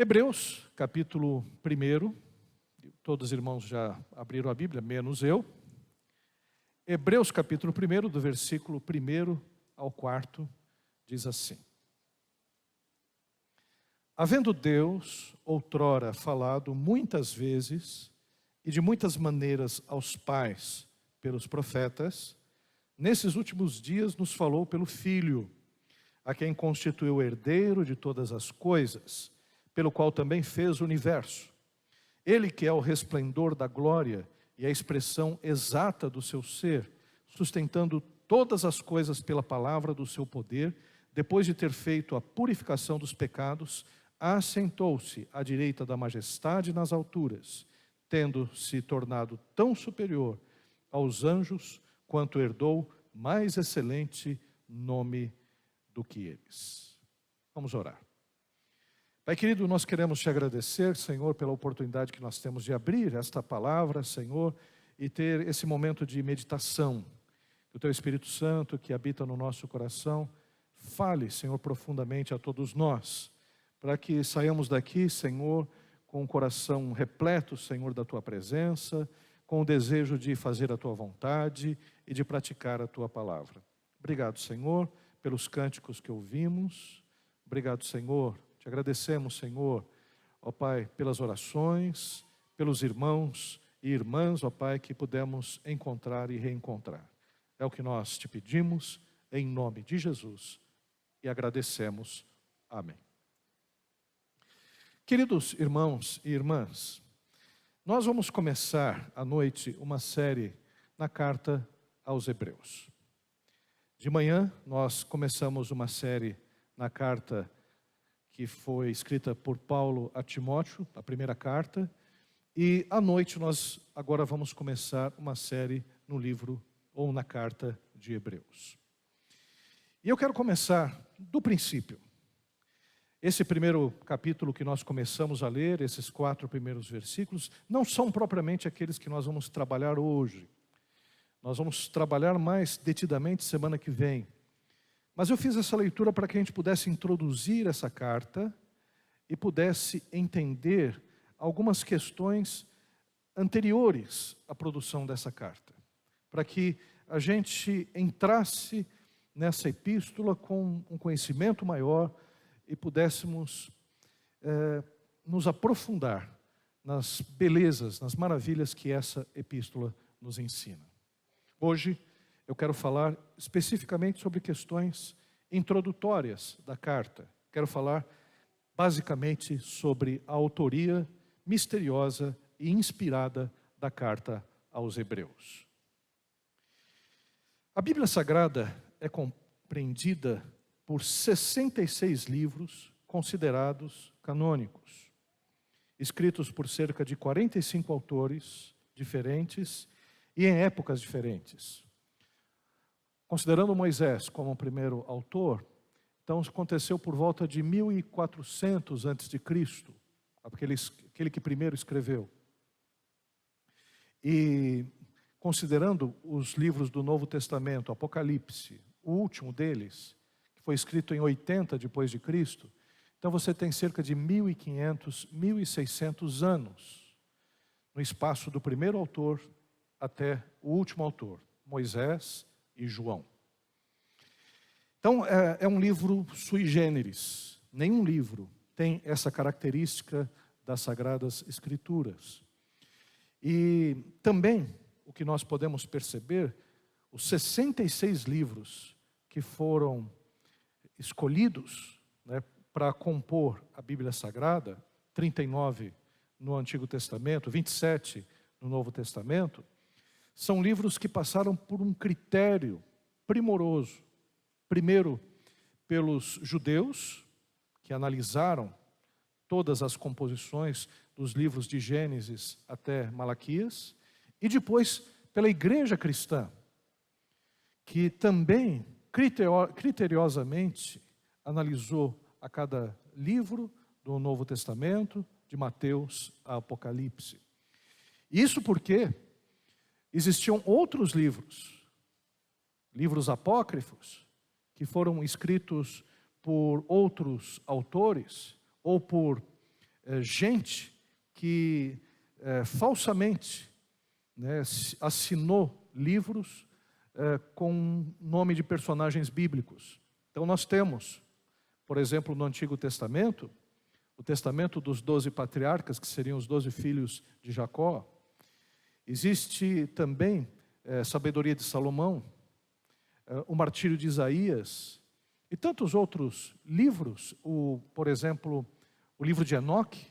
Hebreus, capítulo 1, todos os irmãos já abriram a Bíblia, menos eu. Hebreus, capítulo 1, do versículo 1 ao 4, diz assim: Havendo Deus, outrora, falado muitas vezes e de muitas maneiras aos pais pelos profetas, nesses últimos dias nos falou pelo Filho, a quem constituiu herdeiro de todas as coisas, pelo qual também fez o universo. Ele que é o resplendor da glória e a expressão exata do seu ser, sustentando todas as coisas pela palavra do seu poder, depois de ter feito a purificação dos pecados, assentou-se à direita da majestade nas alturas, tendo se tornado tão superior aos anjos, quanto herdou mais excelente nome do que eles. Vamos orar. Pai querido, nós queremos te agradecer, Senhor, pela oportunidade que nós temos de abrir esta palavra, Senhor, e ter esse momento de meditação. Que o Teu Espírito Santo, que habita no nosso coração, fale, Senhor, profundamente a todos nós, para que saiamos daqui, Senhor, com o coração repleto, Senhor, da Tua presença, com o desejo de fazer a Tua vontade e de praticar a Tua palavra. Obrigado, Senhor, pelos cânticos que ouvimos. Obrigado, Senhor. Te agradecemos, Senhor, ó Pai, pelas orações, pelos irmãos e irmãs, ó Pai, que pudemos encontrar e reencontrar. É o que nós te pedimos, em nome de Jesus, e agradecemos. Amém. Queridos irmãos e irmãs, nós vamos começar à noite uma série na carta aos Hebreus. De manhã, nós começamos uma série na carta que foi escrita por Paulo a Timóteo, a primeira carta, e à noite nós agora vamos começar uma série no livro ou na carta de Hebreus. E eu quero começar do princípio. Esse primeiro capítulo que nós começamos a ler, esses 4 primeiros versículos, não são propriamente aqueles que nós vamos trabalhar hoje. Nós vamos trabalhar mais detidamente semana que vem. Mas eu fiz essa leitura para que a gente pudesse introduzir essa carta e pudesse entender algumas questões anteriores à produção dessa carta. Para que a gente entrasse nessa epístola com um conhecimento maior e pudéssemos nos aprofundar nas belezas, nas maravilhas que essa epístola nos ensina. Hoje eu quero falar especificamente sobre questões introdutórias da carta. Quero falar basicamente sobre a autoria misteriosa e inspirada da carta aos Hebreus. A Bíblia Sagrada é compreendida por 66 livros considerados canônicos, escritos por cerca de 45 autores diferentes e em épocas diferentes. Considerando Moisés como o primeiro autor, então aconteceu por volta de 1400 a.C., aquele que primeiro escreveu. E considerando os livros do Novo Testamento, Apocalipse, o último deles, que foi escrito em 80 depois de Cristo, então você tem cerca de 1500, 1600 anos no espaço do primeiro autor até o último autor, Moisés e João. Então é um livro sui generis. Nenhum livro tem essa característica das Sagradas Escrituras. E também o que nós podemos perceber, os 66 livros que foram escolhidos, né, para compor a Bíblia Sagrada, 39 no Antigo Testamento, 27 no Novo Testamento, são livros que passaram por um critério primoroso. Primeiro, pelos judeus, que analisaram todas as composições dos livros de Gênesis até Malaquias, e depois pela igreja cristã, que também criteriosamente analisou a cada livro do Novo Testamento, de Mateus a Apocalipse. Isso porque existiam outros livros, livros apócrifos, que foram escritos por outros autores, ou por gente que falsamente, né, assinou livros com nome de personagens bíblicos. Então nós temos, por exemplo, no Antigo Testamento, o testamento dos 12 patriarcas, que seriam os 12 filhos de Jacó. Existe também Sabedoria de Salomão, o Martírio de Isaías e tantos outros livros, por exemplo, o livro de Enoque,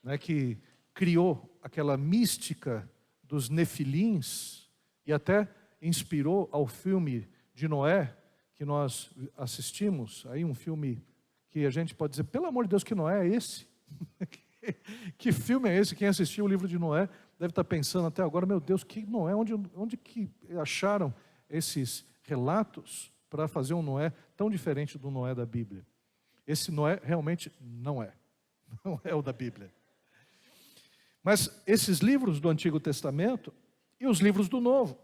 né, que criou aquela mística dos nefilins e até inspirou ao filme de Noé, que nós assistimos, aí um filme que a gente pode dizer, pelo amor de Deus, que Noé é esse? Que filme é esse? Quem assistiu o livro de Noé deve estar pensando até agora, meu Deus, que Noé, onde que acharam esses relatos para fazer um Noé tão diferente do Noé da Bíblia? Esse Noé realmente não é o da Bíblia. Mas esses livros do Antigo Testamento e os livros do Novo,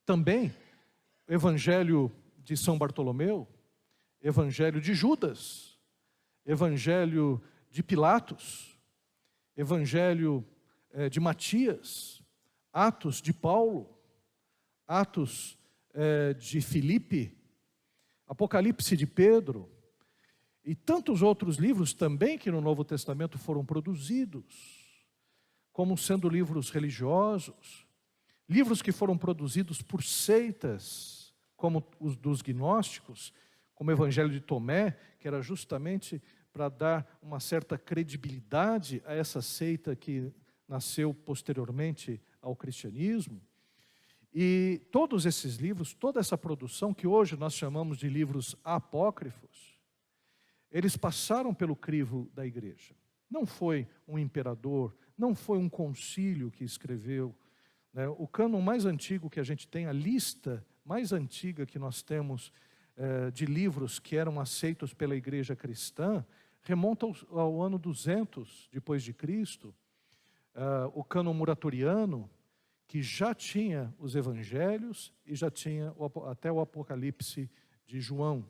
também, Evangelho de São Bartolomeu, Evangelho de Judas, Evangelho de Pilatos, Evangelho de Matias, Atos de Paulo, Atos de Filipe, Apocalipse de Pedro, e tantos outros livros também que no Novo Testamento foram produzidos, como sendo livros religiosos, livros que foram produzidos por seitas, como os dos gnósticos, como o Evangelho de Tomé, que era justamente para dar uma certa credibilidade a essa seita que nasceu posteriormente ao cristianismo. E todos esses livros, toda essa produção que hoje nós chamamos de livros apócrifos, eles passaram pelo crivo da igreja. Não foi um imperador, não foi um concílio que escreveu, né? O cânon mais antigo que a gente tem, a lista mais antiga que nós temos de livros que eram aceitos pela igreja cristã, remonta ao ano 200 depois de Cristo, o cânon muratoriano, que já tinha os evangelhos e já tinha até o Apocalipse de João.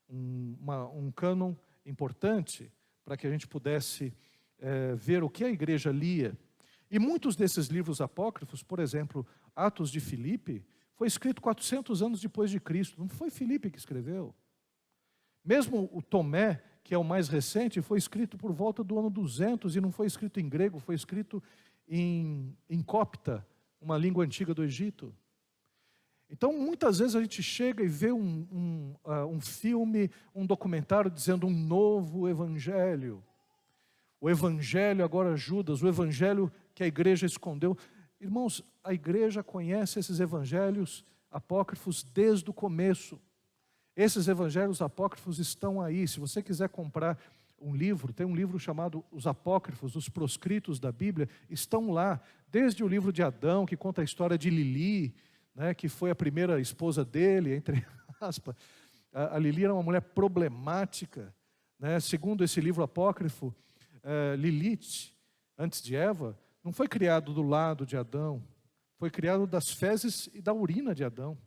Um cânon importante para que a gente pudesse ver o que a igreja lia. E muitos desses livros apócrifos, por exemplo, Atos de Filipe, foi escrito 400 anos depois de Cristo. Não foi Filipe que escreveu. Mesmo o Tomé, que é o mais recente, foi escrito por volta do ano 200 e não foi escrito em grego, foi escrito em copta, uma língua antiga do Egito. Então, muitas vezes a gente chega e vê um filme, um documentário dizendo um novo evangelho. O evangelho agora Judas, o evangelho que a igreja escondeu. Irmãos, a igreja conhece esses evangelhos apócrifos desde o começo. Esses evangelhos apócrifos estão aí. Se você quiser comprar um livro, tem um livro chamado Os Apócrifos, os proscritos da Bíblia, estão lá, desde o livro de Adão, que conta a história de Lili, né, que foi a primeira esposa dele, entre aspas. A Lili era uma mulher problemática, né? Segundo esse livro apócrifo, Lilith, antes de Eva, não foi criado do lado de Adão, foi criado das fezes e da urina de Adão.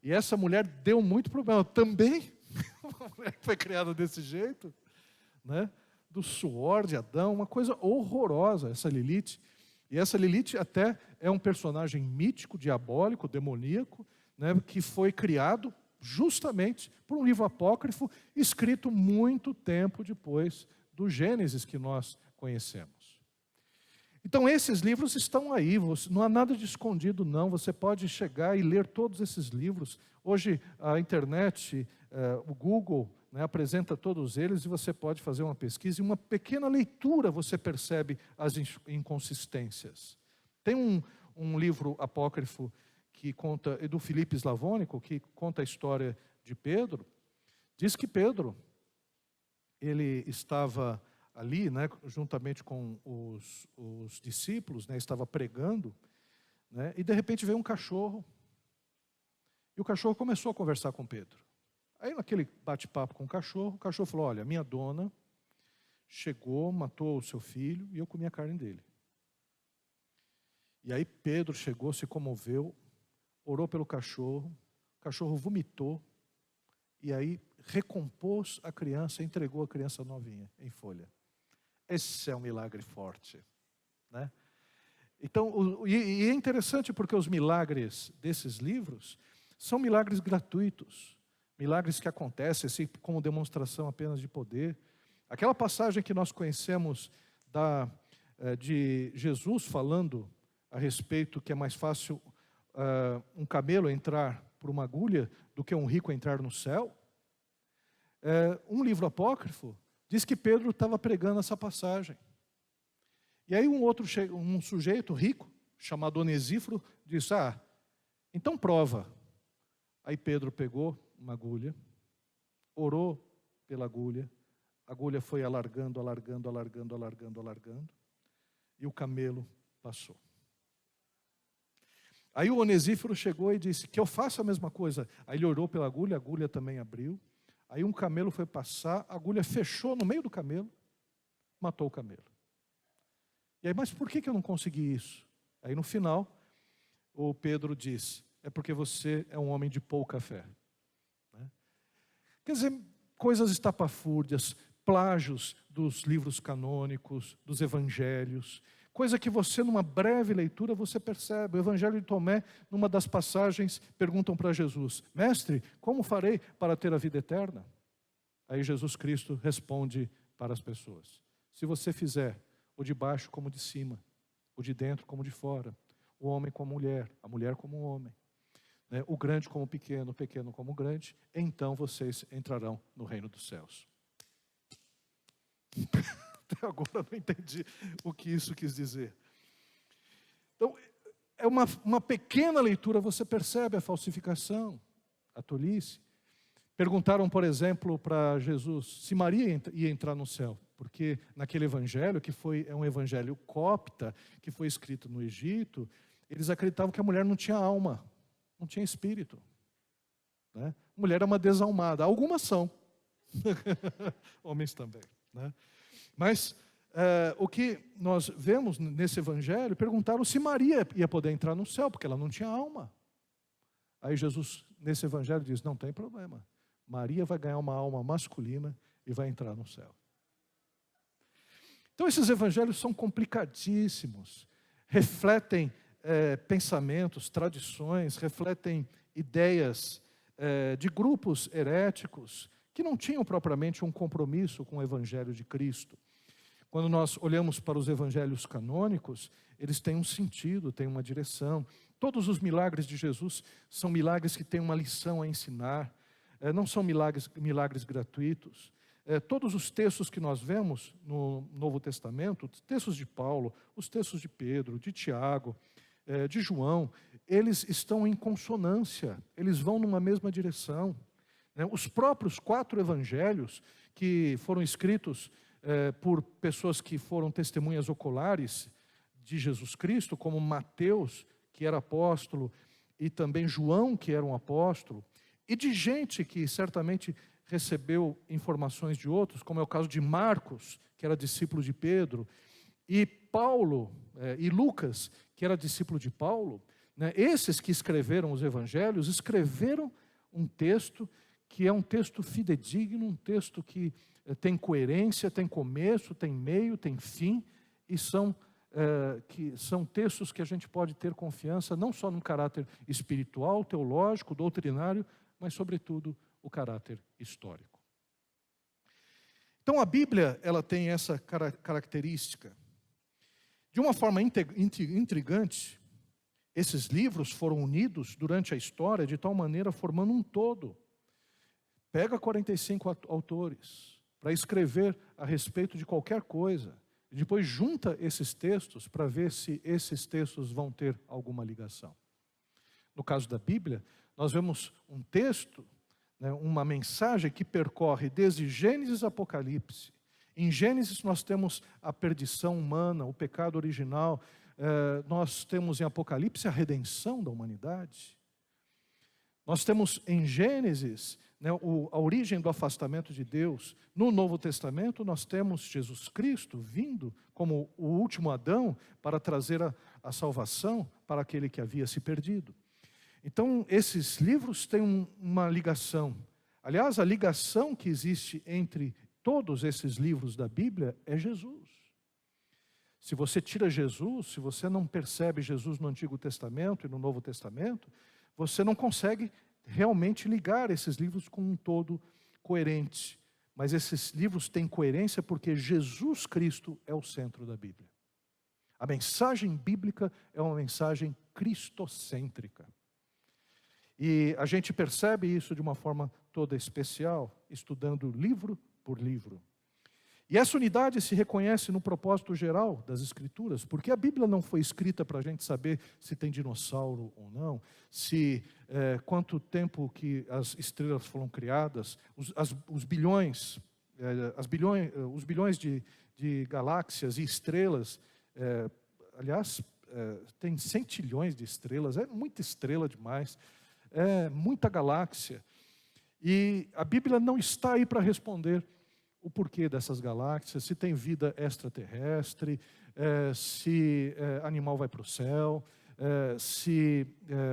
E essa mulher deu muito problema também. Uma mulher que foi criada desse jeito, né? Do suor de Adão, uma coisa horrorosa, essa Lilith. E essa Lilith até é um personagem mítico, diabólico, demoníaco, né? Que foi criado justamente por um livro apócrifo, escrito muito tempo depois do Gênesis que nós conhecemos. Então esses livros estão aí, não há nada de escondido não, você pode chegar e ler todos esses livros. Hoje a internet, o Google, né, apresenta todos eles e você pode fazer uma pesquisa e uma pequena leitura você percebe as inconsistências. Tem um livro apócrifo que conta, do Filipe Slavônico, que conta a história de Pedro. Diz que Pedro, ele estava ali, né, juntamente com os discípulos, né, estava pregando, né, e de repente veio um cachorro, e o cachorro começou a conversar com Pedro. Aí naquele bate-papo com o cachorro falou, olha, minha dona chegou, matou o seu filho, e eu comi a carne dele. E aí Pedro chegou, se comoveu, orou pelo cachorro, o cachorro vomitou, e aí recompôs a criança, entregou a criança novinha, em folha. Esse é um milagre forte, né? Então, e é interessante porque os milagres desses livros são milagres gratuitos, milagres que acontecem assim, como demonstração apenas de poder. Aquela passagem que nós conhecemos de Jesus falando a respeito que é mais fácil um camelo entrar por uma agulha do que um rico entrar no céu. Um livro apócrifo diz que Pedro estava pregando essa passagem. E aí um sujeito rico, chamado Onesíforo, disse, então prova. Aí Pedro pegou uma agulha, orou pela agulha, a agulha foi alargando, alargando, alargando, alargando, alargando, e o camelo passou. Aí o Onesíforo chegou e disse, que eu faça a mesma coisa. Aí ele orou pela agulha, a agulha também abriu. Aí um camelo foi passar, a agulha fechou no meio do camelo, matou o camelo. E aí, mas por que eu não consegui isso? Aí no final, o Pedro diz, é porque você é um homem de pouca fé. Né? Quer dizer, coisas estapafúrdias, plágios dos livros canônicos, dos evangelhos, coisa que você, numa breve leitura, você percebe. O Evangelho de Tomé, numa das passagens, perguntam para Jesus, mestre, como farei para ter a vida eterna? Aí Jesus Cristo responde para as pessoas, se você fizer o de baixo como o de cima, o de dentro como o de fora, o homem como a mulher como o homem, né? O grande como o pequeno como o grande, então vocês entrarão no reino dos céus. Até agora não entendi o que isso quis dizer. Então, é uma pequena leitura, você percebe a falsificação, a tolice. Perguntaram, por exemplo, para Jesus se Maria ia entrar no céu, porque naquele evangelho, que é um evangelho cópita, que foi escrito no Egito, eles acreditavam que a mulher não tinha alma, não tinha espírito. Né? A mulher é uma desalmada, algumas são, homens também. Né? Mas o que nós vemos nesse evangelho, perguntaram se Maria ia poder entrar no céu, porque ela não tinha alma. Aí Jesus, nesse evangelho, diz, não tem problema. Maria vai ganhar uma alma masculina e vai entrar no céu. Então esses evangelhos são complicadíssimos, refletem pensamentos, tradições, refletem ideias de grupos heréticos que não tinham propriamente um compromisso com o evangelho de Cristo. Quando nós olhamos para os evangelhos canônicos, eles têm um sentido, têm uma direção. Todos os milagres de Jesus são milagres que têm uma lição a ensinar. Não são milagres gratuitos. Todos os textos que nós vemos no Novo Testamento, os textos de Paulo, os textos de Pedro, de Tiago, de João, eles estão em consonância, eles vão numa mesma direção. Os próprios 4 evangelhos que foram escritos por pessoas que foram testemunhas oculares de Jesus Cristo, como Mateus, que era apóstolo, e também João, que era um apóstolo, e de gente que certamente recebeu informações de outros, como é o caso de Marcos, que era discípulo de Pedro, e Paulo, e Lucas, que era discípulo de Paulo, né? Esses que escreveram os evangelhos, escreveram um texto que é um texto fidedigno, um texto que tem coerência, tem começo, tem meio, tem fim, e são textos que a gente pode ter confiança, não só no caráter espiritual, teológico, doutrinário, mas sobretudo o caráter histórico. Então a Bíblia, ela tem essa característica. De uma forma intrigante, esses livros foram unidos durante a história de tal maneira formando um todo. Pega 45 autores para escrever a respeito de qualquer coisa, e depois junta esses textos para ver se esses textos vão ter alguma ligação. No caso da Bíblia, nós vemos um texto, uma mensagem que percorre desde Gênesis a Apocalipse. Em Gênesis nós temos a perdição humana, o pecado original. Nós temos em Apocalipse a redenção da humanidade. Nós temos em Gênesis a origem do afastamento de Deus. No Novo Testamento nós temos Jesus Cristo vindo como o último Adão para trazer a salvação para aquele que havia se perdido. Então esses livros têm uma ligação. Aliás, a ligação que existe entre todos esses livros da Bíblia é Jesus. Se você tira Jesus, se você não percebe Jesus no Antigo Testamento e no Novo Testamento, você não consegue realmente ligar esses livros com um todo coerente. Mas esses livros têm coerência porque Jesus Cristo é o centro da Bíblia. A mensagem bíblica é uma mensagem cristocêntrica. E a gente percebe isso de uma forma toda especial, estudando livro por livro. E essa unidade se reconhece no propósito geral das Escrituras, porque a Bíblia não foi escrita para a gente saber se tem dinossauro ou não, se quanto tempo que as estrelas foram criadas, os bilhões de galáxias e estrelas. Aliás, tem centilhões de estrelas, é muita estrela demais, é muita galáxia. E a Bíblia não está aí para responder o porquê dessas galáxias, se tem vida extraterrestre, se animal vai para o céu, se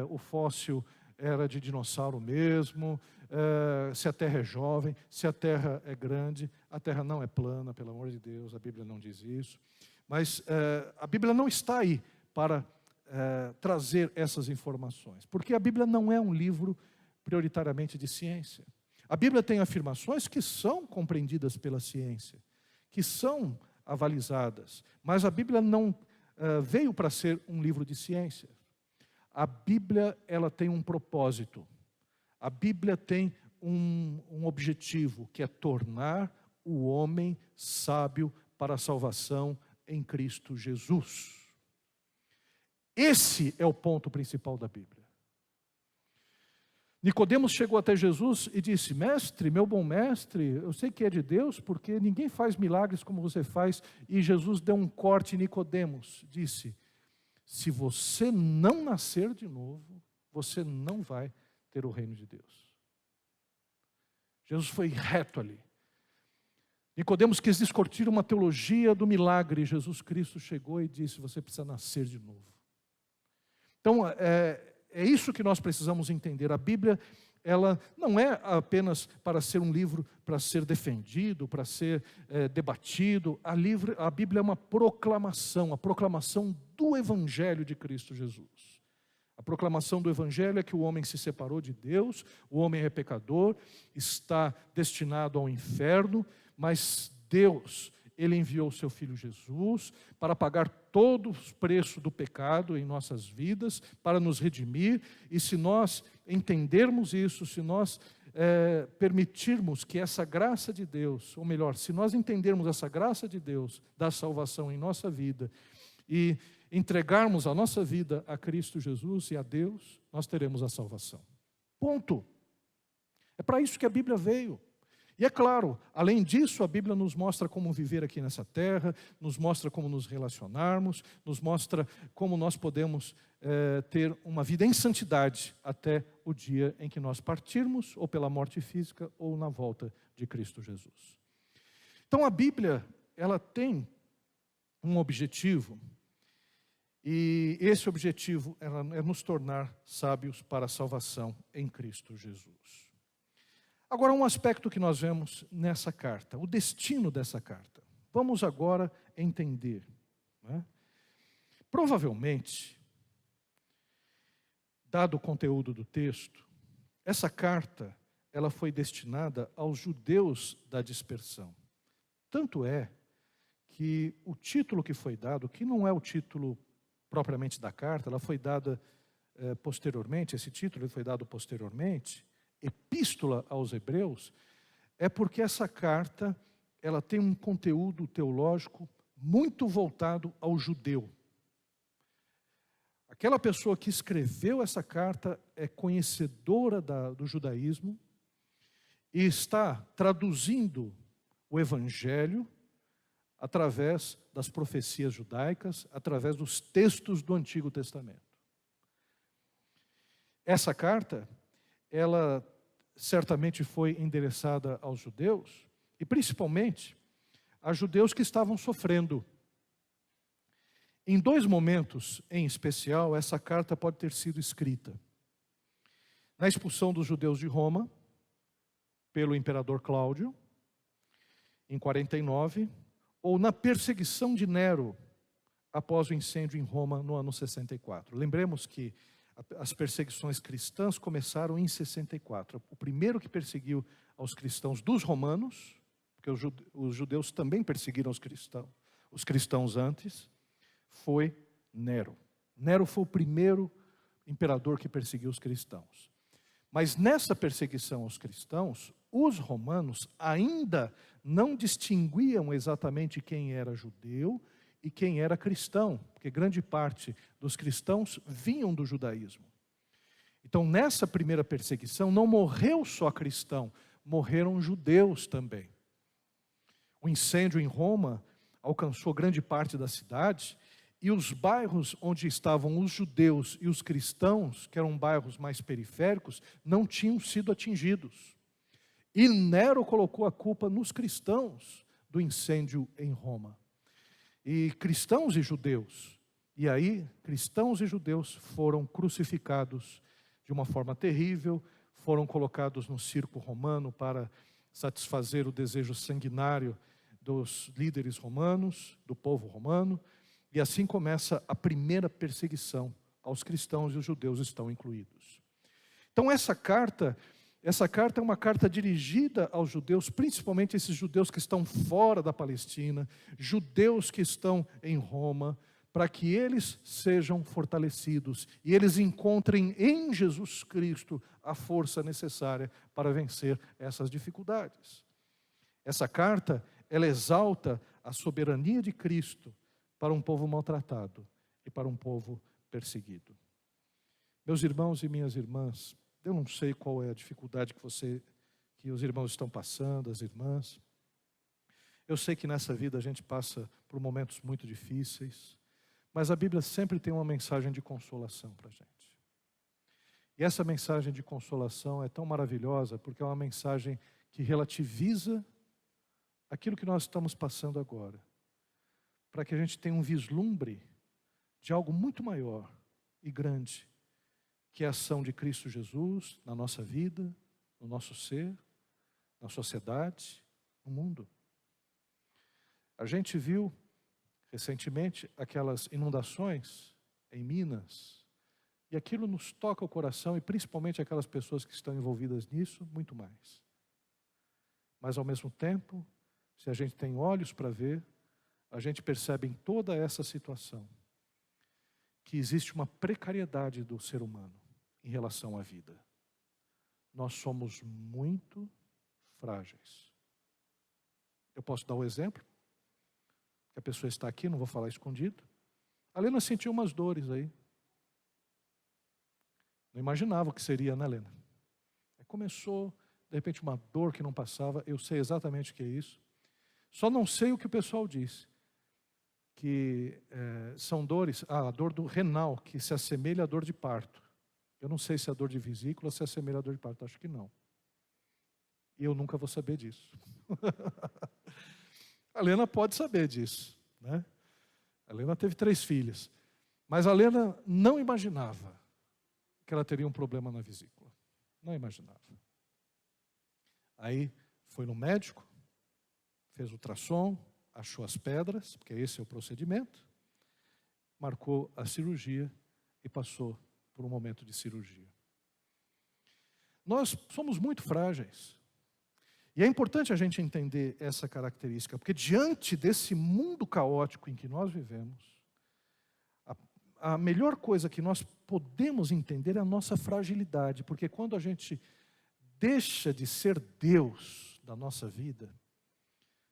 o fóssil era de dinossauro mesmo, se a Terra é jovem, se a Terra é grande. A Terra não é plana, pelo amor de Deus, a Bíblia não diz isso. Mas a Bíblia não está aí para trazer essas informações, porque a Bíblia não é um livro prioritariamente de ciência. A Bíblia tem afirmações que são compreendidas pela ciência, que são avalizadas, mas a Bíblia não veio para ser um livro de ciência. A Bíblia, ela tem um propósito. A Bíblia tem um objetivo, que é tornar o homem sábio para a salvação em Cristo Jesus. Esse é o ponto principal da Bíblia. Nicodemos chegou até Jesus e disse: mestre, meu bom mestre, eu sei que é de Deus, porque ninguém faz milagres como você faz. E Jesus deu um corte em Nicodemos, disse: se você não nascer de novo, você não vai ter o reino de Deus. Jesus foi reto ali. Nicodemos quis discutir uma teologia do milagre. Jesus Cristo chegou e disse: você precisa nascer de novo. Então, é isso que nós precisamos entender. A Bíblia, ela não é apenas para ser um livro para ser defendido, para ser debatido. A Bíblia é uma proclamação, a proclamação do Evangelho de Cristo Jesus. A proclamação do Evangelho é que o homem se separou de Deus, o homem é pecador, está destinado ao inferno, mas Deus, Ele enviou o seu Filho Jesus para pagar todo o preço do pecado em nossas vidas, para nos redimir. E se nós entendermos isso, se nós permitirmos que essa graça de Deus, ou melhor, se nós entendermos essa graça de Deus da salvação em nossa vida e entregarmos a nossa vida a Cristo Jesus e a Deus, nós teremos a salvação. Ponto. É para isso que a Bíblia veio. E é claro, além disso, a Bíblia nos mostra como viver aqui nessa terra, nos mostra como nos relacionarmos, nos mostra como nós podemos ter uma vida em santidade até o dia em que nós partirmos, ou pela morte física, ou na volta de Cristo Jesus. Então a Bíblia, ela tem um objetivo, e esse objetivo é nos tornar sábios para a salvação em Cristo Jesus. Agora, um aspecto que nós vemos nessa carta, o destino dessa carta. Vamos agora entender. Né? Provavelmente, dado o conteúdo do texto, essa carta ela foi destinada aos judeus da dispersão. Tanto é que o título que foi dado, que não é o título propriamente da carta, ela foi dada posteriormente, esse título foi dado posteriormente, Epístola aos Hebreus, é porque essa carta ela tem um conteúdo teológico muito voltado ao judeu. Aquela pessoa que escreveu essa carta é conhecedora do judaísmo e está traduzindo o Evangelho através das profecias judaicas, através dos textos do Antigo Testamento. Essa carta, ela certamente foi endereçada aos judeus, e principalmente a judeus que estavam sofrendo. Em dois momentos, em especial, essa carta pode ter sido escrita. Na expulsão dos judeus de Roma, pelo imperador Cláudio, em 49, ou na perseguição de Nero, após o incêndio em Roma, no ano 64. Lembremos que as perseguições cristãs começaram em 64. O primeiro que perseguiu aos cristãos dos romanos, porque os judeus também perseguiram os cristãos antes, foi Nero. Nero foi o primeiro imperador que perseguiu os cristãos. Mas nessa perseguição aos cristãos, os romanos ainda não distinguiam exatamente quem era judeu e quem era cristão, porque grande parte dos cristãos vinham do judaísmo. Então, nessa primeira perseguição, não morreu só cristão, morreram judeus também. O incêndio em Roma alcançou grande parte da cidade, e os bairros onde estavam os judeus e os cristãos, que eram bairros mais periféricos, não tinham sido atingidos. E Nero colocou a culpa nos cristãos do incêndio em Roma. E cristãos e judeus. E aí, cristãos e judeus foram crucificados de uma forma terrível, foram colocados no circo romano para satisfazer o desejo sanguinário dos líderes romanos, do povo romano. E assim começa a primeira perseguição aos cristãos, e os judeus estão incluídos. Então essa carta é uma carta dirigida aos judeus, principalmente esses judeus que estão fora da Palestina, judeus que estão em Roma, para que eles sejam fortalecidos e eles encontrem em Jesus Cristo a força necessária para vencer essas dificuldades. Essa carta, ela exalta a soberania de Cristo para um povo maltratado e para um povo perseguido. Meus irmãos e minhas irmãs, eu não sei qual é a dificuldade que os irmãos estão passando, as irmãs. Eu sei que nessa vida a gente passa por momentos muito difíceis, mas a Bíblia sempre tem uma mensagem de consolação para a gente. E essa mensagem de consolação é tão maravilhosa porque é uma mensagem que relativiza aquilo que nós estamos passando agora, para que a gente tenha um vislumbre de algo muito maior e grande, que é a ação de Cristo Jesus na nossa vida, no nosso ser, na sociedade, no mundo. A gente viu recentemente aquelas inundações em Minas, e aquilo nos toca o coração, e principalmente aquelas pessoas que estão envolvidas nisso, muito mais. Mas ao mesmo tempo, se a gente tem olhos para ver, a gente percebe em toda essa situação que existe uma precariedade do ser humano em relação à vida. Nós somos muito frágeis. Eu posso dar um exemplo? A pessoa está aqui, não vou falar escondido. A Lena sentiu umas dores aí. Não imaginava o que seria, né, Lena? Aí começou, de repente, uma dor que não passava. Eu sei exatamente o que é isso. Só não sei o que o pessoal diz. Que são dores, a dor do renal, que se assemelha à dor de parto. Eu não sei se a dor de vesícula se assemelha à dor de parto, acho que não. E eu nunca vou saber disso. A Lena pode saber disso, né? A Lena teve 3 filhas, mas a Lena não imaginava que ela teria um problema na vesícula. Não imaginava. Aí foi no médico, fez ultrassom, achou as pedras, porque esse é o procedimento, marcou a cirurgia e passou por um momento de cirurgia. Nós somos muito frágeis. E é importante a gente entender essa característica, porque diante desse mundo caótico em que nós vivemos, a melhor coisa que nós podemos entender é a nossa fragilidade, porque quando a gente deixa de ser Deus da nossa vida,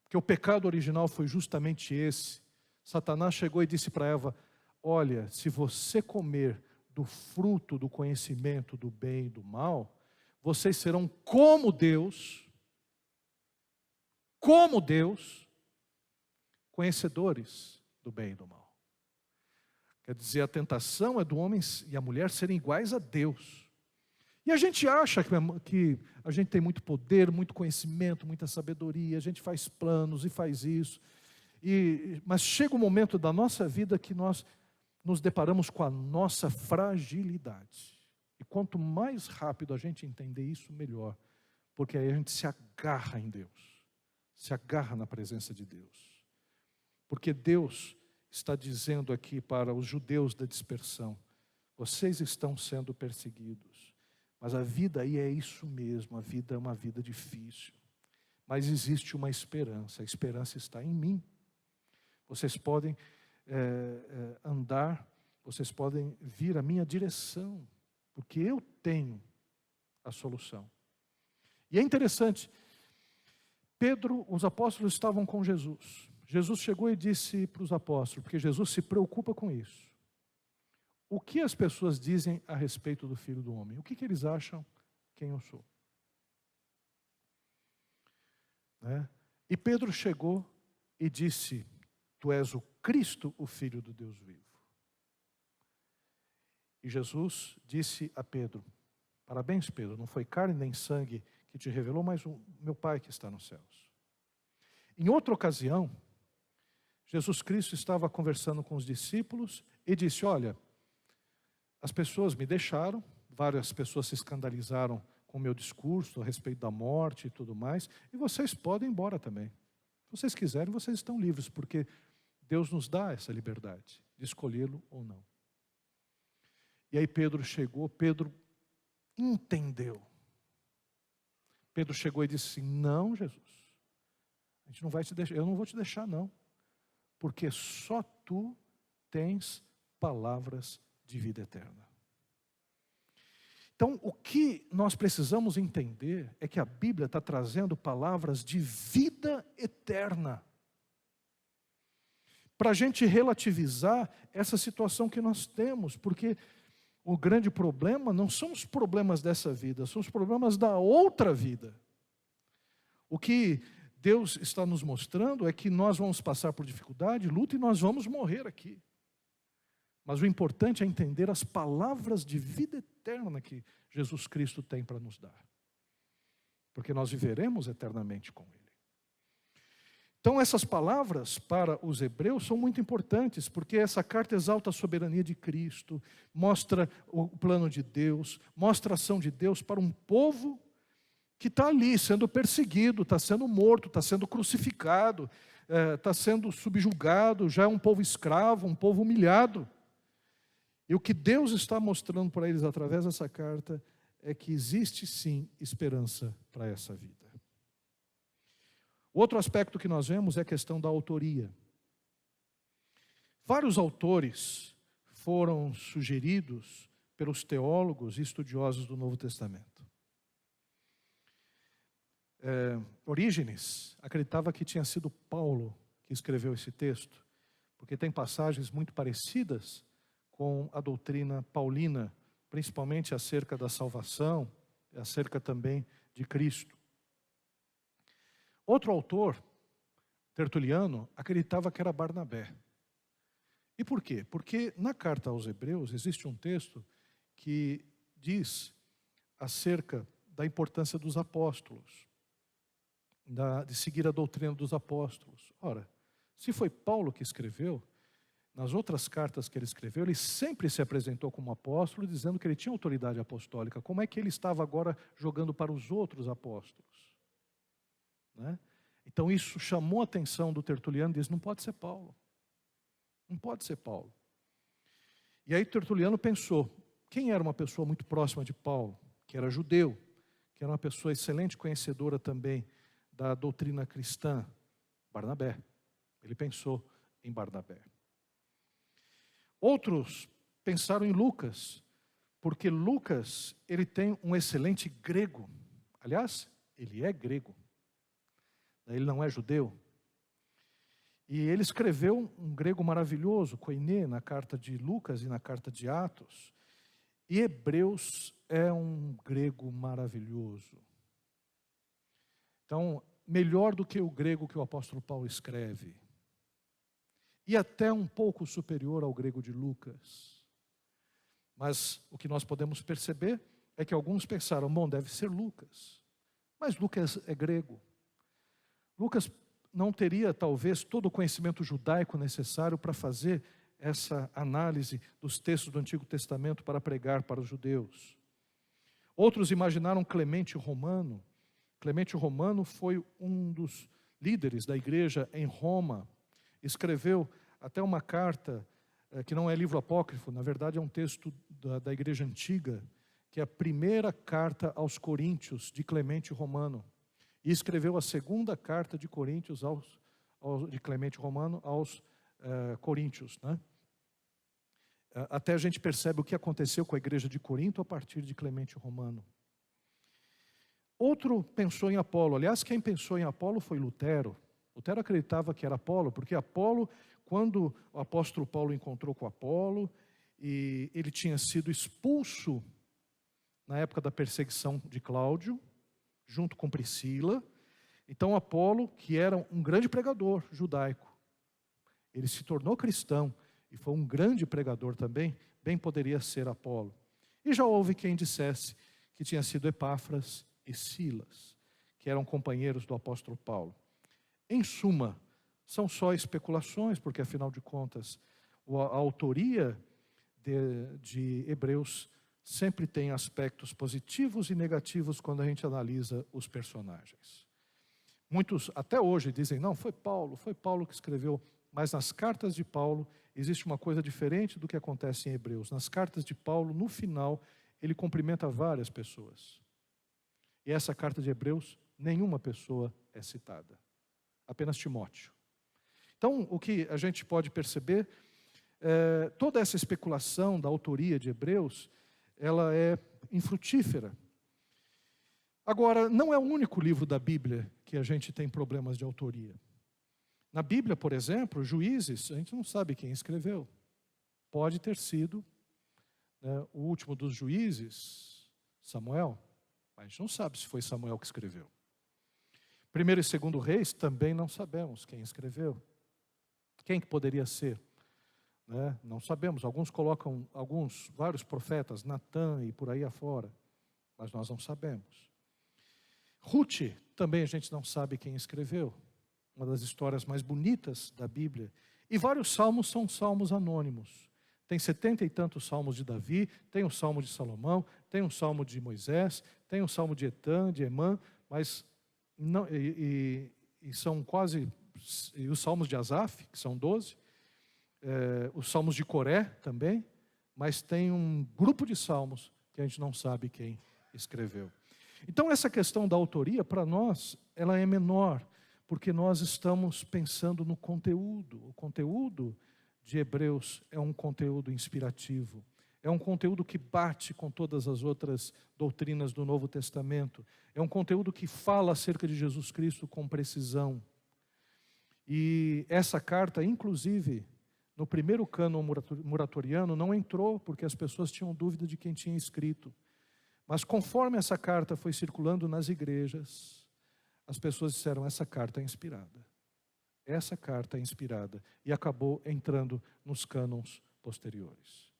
porque o pecado original foi justamente esse. Satanás chegou e disse para Eva: olha, se você comer do fruto do conhecimento do bem e do mal, vocês serão como Deus, conhecedores do bem e do mal. Quer dizer, a tentação é do homem e a mulher serem iguais a Deus. E a gente acha que a gente tem muito poder, muito conhecimento, muita sabedoria, a gente faz planos e faz isso. Mas chega um momento da nossa vida que nós nos deparamos com a nossa fragilidade. E quanto mais rápido a gente entender isso, melhor. Porque aí a gente se agarra em Deus. Se agarra na presença de Deus. Porque Deus está dizendo aqui para os judeus da dispersão: vocês estão sendo perseguidos, mas a vida aí é isso mesmo, a vida é uma vida difícil. Mas existe uma esperança, a esperança está em mim. Vocês podem andar, vocês podem vir à minha direção, porque eu tenho a solução. E é interessante, os apóstolos estavam com Jesus. Jesus chegou e disse para os apóstolos, porque Jesus se preocupa com isso: o que as pessoas dizem a respeito do Filho do Homem? O que eles acham quem eu sou? E Pedro chegou e disse: tu és o Cristo, o Filho do Deus vivo. E Jesus disse a Pedro: parabéns, Pedro, não foi carne nem sangue que te revelou, mas o meu Pai que está nos céus. Em outra ocasião, Jesus Cristo estava conversando com os discípulos e disse: olha, as pessoas me deixaram, várias pessoas se escandalizaram com o meu discurso a respeito da morte e tudo mais, e vocês podem ir embora também. Se vocês quiserem, vocês estão livres, porque Deus nos dá essa liberdade de escolhê-lo ou não. E aí Pedro chegou, Pedro entendeu. Pedro chegou e disse assim: não, Jesus, a gente não vai te deixar, eu não vou te deixar não, porque só tu tens palavras de vida eterna. Então, o que nós precisamos entender é que a Bíblia está trazendo palavras de vida eterna, para a gente relativizar essa situação que nós temos, porque o grande problema não são os problemas dessa vida, são os problemas da outra vida. O que Deus está nos mostrando é que nós vamos passar por dificuldade, luta, e nós vamos morrer aqui. Mas o importante é entender as palavras de vida eterna que Jesus Cristo tem para nos dar. Porque nós viveremos eternamente com Ele. Então essas palavras para os hebreus são muito importantes, porque essa carta exalta a soberania de Cristo, mostra o plano de Deus, mostra a ação de Deus para um povo que está ali sendo perseguido, está sendo morto, está sendo crucificado, está sendo subjugado, já é um povo escravo, um povo humilhado. E o que Deus está mostrando para eles através dessa carta é que existe sim esperança para essa vida. Outro aspecto que nós vemos é a questão da autoria. Vários autores foram sugeridos pelos teólogos e estudiosos do Novo Testamento. Orígenes acreditava que tinha sido Paulo que escreveu esse texto, porque tem passagens muito parecidas com a doutrina paulina, principalmente acerca da salvação, acerca também de Cristo. Outro autor, Tertuliano, acreditava que era Barnabé. E por quê? Porque na carta aos Hebreus existe um texto que diz acerca da importância dos apóstolos, de seguir a doutrina dos apóstolos. Ora, se foi Paulo que escreveu, nas outras cartas que ele escreveu, ele sempre se apresentou como apóstolo, dizendo que ele tinha autoridade apostólica. Como é que ele estava agora jogando para os outros apóstolos? Então isso chamou a atenção do Tertuliano e diz: não pode ser Paulo. Não pode ser Paulo. E aí Tertuliano pensou: quem era uma pessoa muito próxima de Paulo, que era judeu, que era uma pessoa excelente conhecedora também da doutrina cristã? Barnabé. Ele pensou em Barnabé. Outros pensaram em Lucas, porque Lucas, ele tem um excelente grego. Aliás, ele é grego. Ele não é judeu. E ele escreveu um grego maravilhoso, koiné, na carta de Lucas e na carta de Atos. E Hebreus é um grego maravilhoso. Então, melhor do que o grego que o apóstolo Paulo escreve. E até um pouco superior ao grego de Lucas. Mas o que nós podemos perceber é que alguns pensaram: bom, deve ser Lucas. Mas Lucas é grego. Lucas não teria, talvez, todo o conhecimento judaico necessário para fazer essa análise dos textos do Antigo Testamento para pregar para os judeus. Outros imaginaram Clemente Romano. Clemente Romano foi um dos líderes da igreja em Roma, escreveu até uma carta, que não é livro apócrifo, na verdade é um texto da igreja antiga, que é a primeira carta aos Coríntios de Clemente Romano. E escreveu a segunda carta de Coríntios de Clemente Romano aos Coríntios, né? Até a gente percebe o que aconteceu com a igreja de Corinto a partir de Clemente Romano. Outro pensou em Apolo. Aliás, quem pensou em Apolo foi Lutero. Lutero acreditava que era Apolo, porque Apolo, quando o apóstolo Paulo encontrou com Apolo, e ele tinha sido expulso na época da perseguição de Cláudio, junto com Priscila. Então Apolo, que era um grande pregador judaico, ele se tornou cristão e foi um grande pregador também, bem poderia ser Apolo. E já houve quem dissesse que tinha sido Epáfras e Silas, que eram companheiros do apóstolo Paulo. Em suma, são só especulações, porque afinal de contas, a autoria de Hebreus sempre tem aspectos positivos e negativos quando a gente analisa os personagens. Muitos até hoje dizem, não, foi Paulo que escreveu, mas nas cartas de Paulo existe uma coisa diferente do que acontece em Hebreus. Nas cartas de Paulo, no final, ele cumprimenta várias pessoas. E essa carta de Hebreus, nenhuma pessoa é citada, apenas Timóteo. Então, o que a gente pode perceber, toda essa especulação da autoria de Hebreus, ela é infrutífera. Agora, não é o único livro da Bíblia que a gente tem problemas de autoria. Na Bíblia, por exemplo, Juízes, a gente não sabe quem escreveu. Pode ter sido, né, o último dos juízes, Samuel, mas a gente não sabe se foi Samuel que escreveu. 1º e 2º Reis, também não sabemos quem escreveu. Quem que poderia ser? Né? Não sabemos. Alguns colocam vários profetas, Natã e por aí afora, mas nós não sabemos. Ruth, também a gente não sabe quem escreveu. Uma das histórias mais bonitas da Bíblia. E vários salmos são salmos anônimos. Tem 70 e tantos salmos de Davi, tem o salmo de Salomão, tem um salmo de Moisés, tem um salmo de Etã, de Emã, mas não, são quase, e os salmos de Asaf, que são 12, os salmos de Coré também, mas tem um grupo de salmos que a gente não sabe quem escreveu. Então essa questão da autoria, para nós, ela é menor, porque nós estamos pensando no conteúdo. O conteúdo de Hebreus é um conteúdo inspirativo. É um conteúdo que bate com todas as outras doutrinas do Novo Testamento. É um conteúdo que fala acerca de Jesus Cristo com precisão. E essa carta, inclusive, no primeiro cânon muratoriano, não entrou, porque as pessoas tinham dúvida de quem tinha escrito. Mas conforme essa carta foi circulando nas igrejas, as pessoas disseram, essa carta é inspirada. Essa carta é inspirada. E acabou entrando nos cânons posteriores.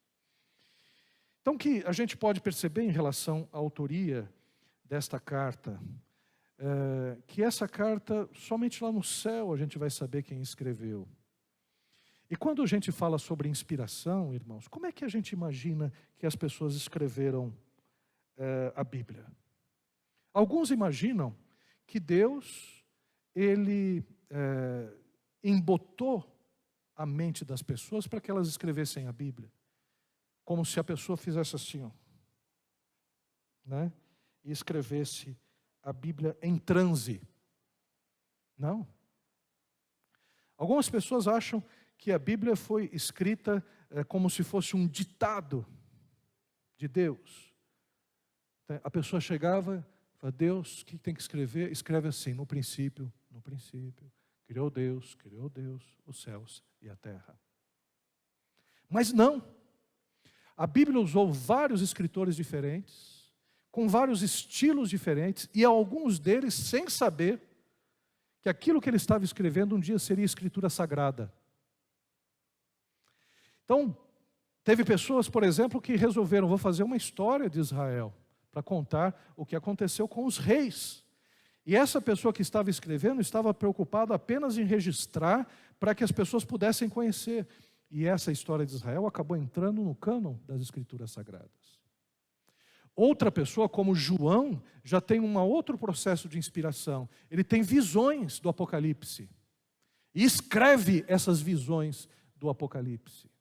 Então, o que a gente pode perceber em relação à autoria desta carta, que essa carta, somente lá no céu a gente vai saber quem escreveu. E quando a gente fala sobre inspiração, irmãos, como é que a gente imagina que as pessoas escreveram a Bíblia? Alguns imaginam que Deus, Ele embotou a mente das pessoas para que elas escrevessem a Bíblia. Como se a pessoa fizesse assim, ó, né? E escrevesse a Bíblia em transe. Não. Algumas pessoas acham que a Bíblia foi escrita como se fosse um ditado de Deus. A pessoa chegava e falava, Deus, o que tem que escrever? Escreve assim, no princípio, criou Deus os céus e a terra. Mas não. A Bíblia usou vários escritores diferentes, com vários estilos diferentes, e alguns deles sem saber que aquilo que ele estava escrevendo um dia seria escritura sagrada. Então, teve pessoas, por exemplo, que resolveram, vou fazer uma história de Israel, para contar o que aconteceu com os reis. E essa pessoa que estava escrevendo estava preocupada apenas em registrar para que as pessoas pudessem conhecer. E essa história de Israel acabou entrando no cânon das Escrituras Sagradas. Outra pessoa, como João, já tem um outro processo de inspiração. Ele tem visões do Apocalipse e escreve essas visões do Apocalipse.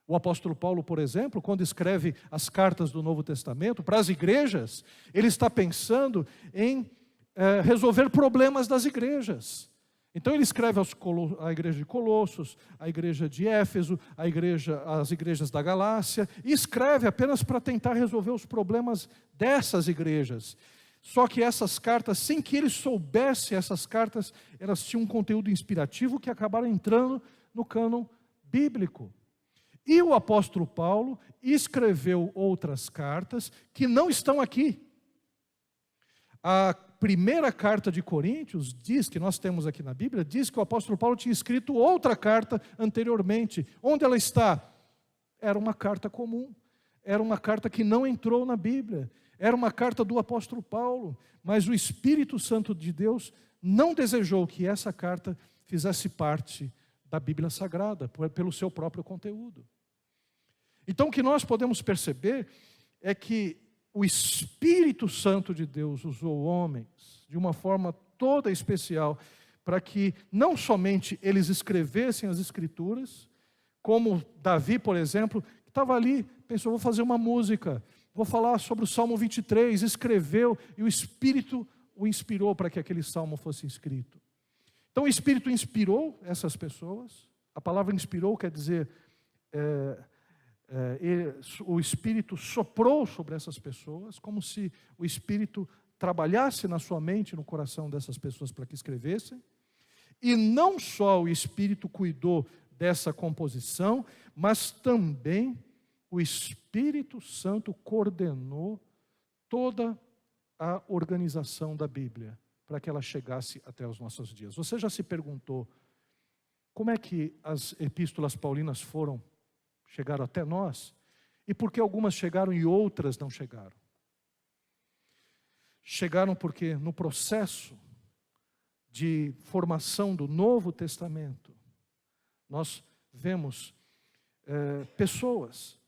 O apóstolo Paulo, por exemplo, quando escreve as cartas do Novo Testamento para as igrejas, ele está pensando em resolver problemas das igrejas. Então ele escreve à igreja de Colossos, à igreja de Éfeso, às igrejas da Galácia, e escreve apenas para tentar resolver os problemas dessas igrejas. Só que essas cartas, sem que ele soubesse, essas cartas, elas tinham um conteúdo inspirativo que acabaram entrando no cânon bíblico. E o apóstolo Paulo escreveu outras cartas que não estão aqui. A primeira carta de Coríntios diz, que nós temos aqui na Bíblia, diz que o apóstolo Paulo tinha escrito outra carta anteriormente. Onde ela está? Era uma carta comum. Era uma carta que não entrou na Bíblia. Era uma carta do apóstolo Paulo. Mas o Espírito Santo de Deus não desejou que essa carta fizesse parte da Bíblia Sagrada, pelo seu próprio conteúdo. Então o que nós podemos perceber é que o Espírito Santo de Deus usou homens de uma forma toda especial para que não somente eles escrevessem as Escrituras, como Davi, por exemplo, que estava ali, pensou, vou fazer uma música, vou falar sobre o Salmo 23, escreveu e o Espírito o inspirou para que aquele salmo fosse escrito. Então o Espírito inspirou essas pessoas, a palavra inspirou quer dizer... o Espírito soprou sobre essas pessoas, como se o Espírito trabalhasse na sua mente, no coração dessas pessoas para que escrevessem. E não só o Espírito cuidou dessa composição, mas também o Espírito Santo coordenou toda a organização da Bíblia, para que ela chegasse até os nossos dias. Você já se perguntou como é que as epístolas paulinas chegaram até nós, e por que algumas chegaram e outras não chegaram? Chegaram porque no processo de formação do Novo Testamento, nós vemos pessoas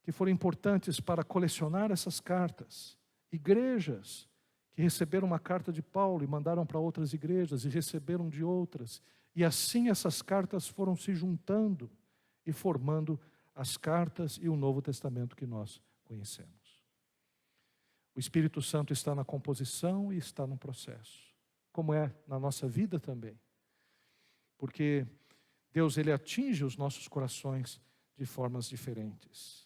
que foram importantes para colecionar essas cartas, igrejas que receberam uma carta de Paulo e mandaram para outras igrejas e receberam de outras, e assim essas cartas foram se juntando e formando as cartas e o Novo Testamento que nós conhecemos. O Espírito Santo está na composição e está no processo, como é na nossa vida também. Porque Deus, Ele atinge os nossos corações de formas diferentes.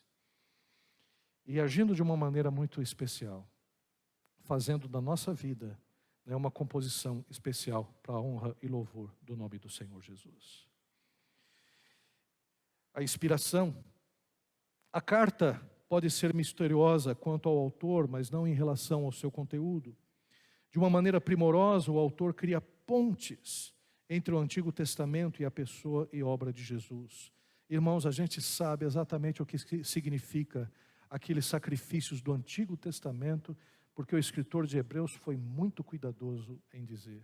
E agindo de uma maneira muito especial, fazendo da nossa vida uma composição especial para a honra e louvor do nome do Senhor Jesus. A inspiração. A carta pode ser misteriosa quanto ao autor, mas não em relação ao seu conteúdo. De uma maneira primorosa, o autor cria pontes entre o Antigo Testamento e a pessoa e obra de Jesus. Irmãos, a gente sabe exatamente o que significa aqueles sacrifícios do Antigo Testamento, porque o escritor de Hebreus foi muito cuidadoso em dizer.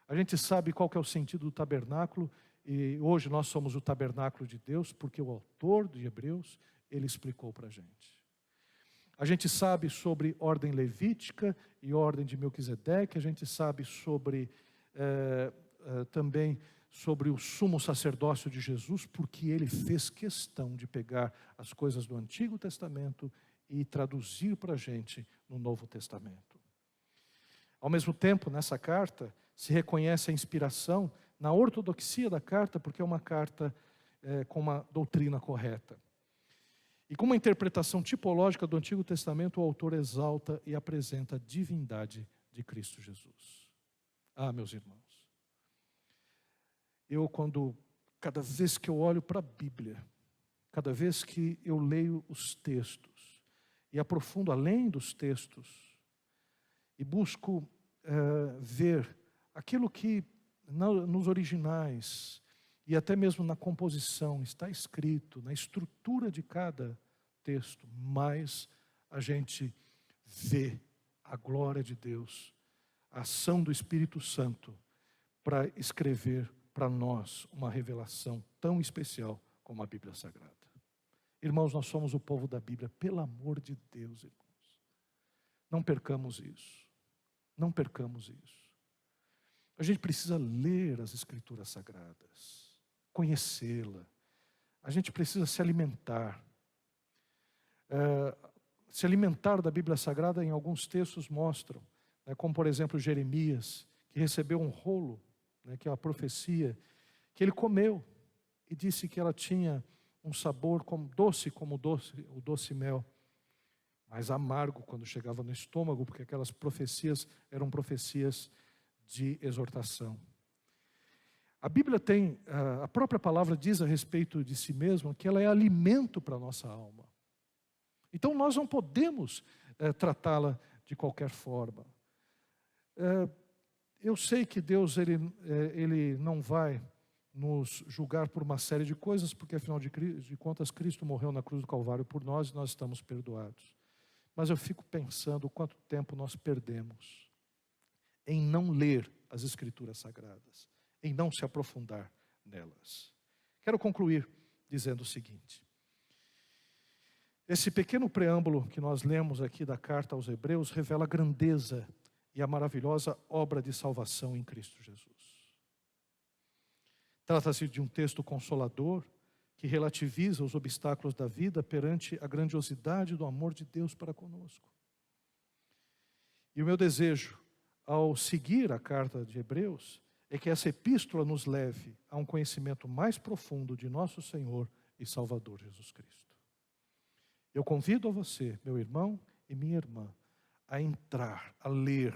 A gente sabe qual que é o sentido do tabernáculo, e hoje nós somos o tabernáculo de Deus, porque o autor de Hebreus, ele explicou para a gente. A gente sabe sobre ordem levítica e ordem de Melquisedeque, a gente sabe sobre também sobre o sumo sacerdócio de Jesus, porque ele fez questão de pegar as coisas do Antigo Testamento e traduzir para a gente no Novo Testamento. Ao mesmo tempo, nessa carta, se reconhece a inspiração na ortodoxia da carta, porque é uma carta com uma doutrina correta. E com uma interpretação tipológica do Antigo Testamento, o autor exalta e apresenta a divindade de Cristo Jesus. Ah, meus irmãos, cada vez que eu olho para a Bíblia, cada vez que eu leio os textos, e aprofundo além dos textos, e busco ver aquilo que nos originais, e até mesmo na composição, está escrito, na estrutura de cada texto, mais a gente vê a glória de Deus, a ação do Espírito Santo, para escrever para nós uma revelação tão especial como a Bíblia Sagrada. Irmãos, nós somos o povo da Bíblia, pelo amor de Deus, irmãos. Não percamos isso. Não percamos isso. A gente precisa ler as Escrituras Sagradas, conhecê-la. A gente precisa se alimentar. Se alimentar da Bíblia Sagrada, em alguns textos mostram, né, como por exemplo Jeremias, que recebeu um rolo, né, que é uma profecia, que ele comeu e disse que ela tinha um sabor como o doce mel, mas amargo quando chegava no estômago, porque aquelas profecias eram profecias de exortação. A Bíblia tem, a própria palavra diz a respeito de si mesma que ela é alimento para a nossa alma. Então nós não podemos tratá-la de qualquer forma. Eu sei que Deus ele não vai nos julgar por uma série de coisas, porque afinal de contas Cristo morreu na cruz do Calvário por nós e nós estamos perdoados. Mas eu fico pensando quanto tempo nós perdemos em não ler as Escrituras Sagradas, em não se aprofundar nelas. Quero concluir dizendo o seguinte: esse pequeno preâmbulo que nós lemos aqui da carta aos Hebreus revela a grandeza e a maravilhosa obra de salvação em Cristo Jesus. Trata-se de um texto consolador que relativiza os obstáculos da vida perante a grandiosidade do amor de Deus para conosco. E o meu desejo, ao seguir a carta de Hebreus, é que essa epístola nos leve a um conhecimento mais profundo de nosso Senhor e Salvador Jesus Cristo. Eu convido a você, meu irmão e minha irmã, a entrar, a ler,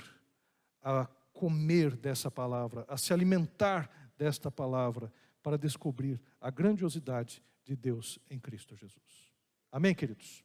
a comer dessa palavra, a se alimentar desta palavra, para descobrir a grandiosidade de Deus em Cristo Jesus. Amém, queridos?